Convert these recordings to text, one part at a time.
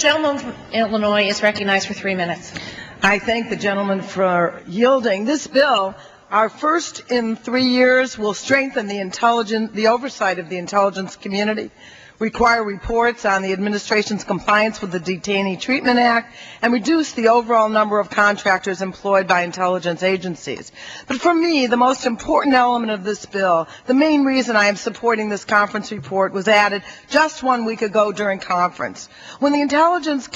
Gentleman from Illinois is recognized for 3 minutes. I thank the gentleman for yielding. This bill, our first in 3 years, will strengthen the oversight of the intelligence community, require reports on the administration's compliance with the Detainee Treatment Act, and reduce the overall number of contractors employed by intelligence agencies. But for me, the most important element of this bill, the main reason I am supporting this conference report, was added just 1 week ago during conference. When the Intelligence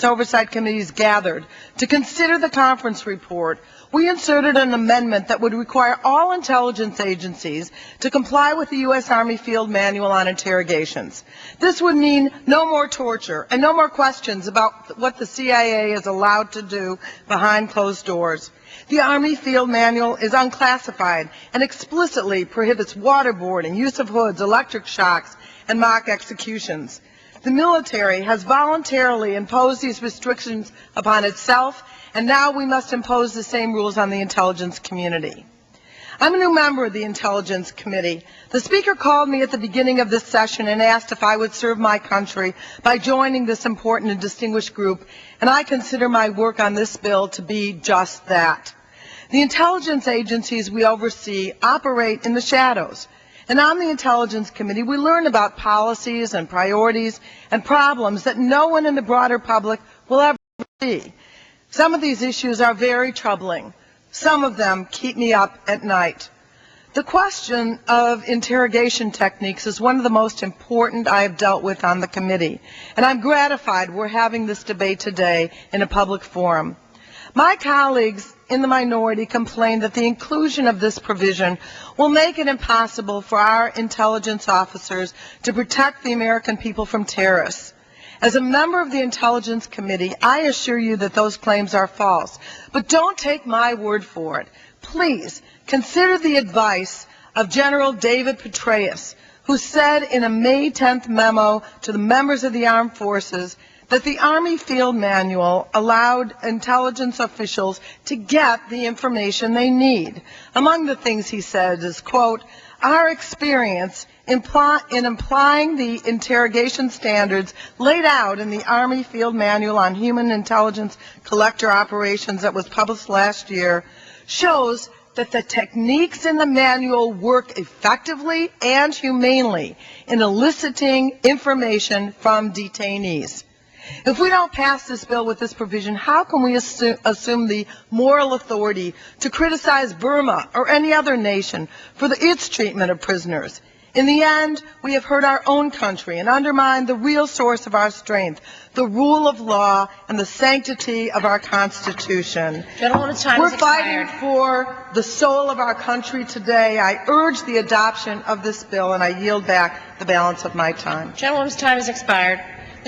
Oversight Committees gathered to consider the conference report, we inserted an amendment that would require all intelligence agencies to comply with the U.S. Army Field Manual on interrogations. This would mean no more torture and no more questions about what the CIA is allowed to do behind closed doors. The Army Field Manual is unclassified and explicitly prohibits waterboarding, use of hoods, electric shocks, and mock executions. The military has voluntarily imposed these restrictions upon itself, and now we must impose the same rules on the intelligence community. I'm a new member of the Intelligence Committee. The Speaker called me at the beginning of this session and asked if I would serve my country by joining this important and distinguished group, and I consider my work on this bill to be just that. The intelligence agencies we oversee operate in the shadows, and on the Intelligence Committee we learn about policies and priorities and problems that no one in the broader public will ever see. Some of these issues are very troubling. Some of them keep me up at night. The question of interrogation techniques is one of the most important I have dealt with on the committee, and I'm gratified we're having this debate today in a public forum. My colleagues in the minority complain that the inclusion of this provision will make it impossible for our intelligence officers to protect the American people from terrorists. As a member of the Intelligence Committee, I assure you that those claims are false. But don't take my word for it. Please consider the advice of General David Petraeus, who said in a May 10th memo to the members of the armed forces that the Army Field Manual allowed intelligence officials to get the information they need. Among the things he said is, quote, "Our experience in applying the interrogation standards laid out in the Army Field Manual on Human Intelligence Collector Operations that was published last year shows that the techniques in the manual work effectively and humanely in eliciting information from detainees." If we don't pass this bill with this provision, how can we assume the moral authority to criticize Burma or any other nation for its treatment of prisoners? In the end, we have hurt our own country and undermined the real source of our strength, the rule of law and the sanctity of our Constitution. Gentleman's time We're has fighting expired. for the soul of our country today. I urge the adoption of this bill, and I yield back the balance of my time. Gentleman's time has expired.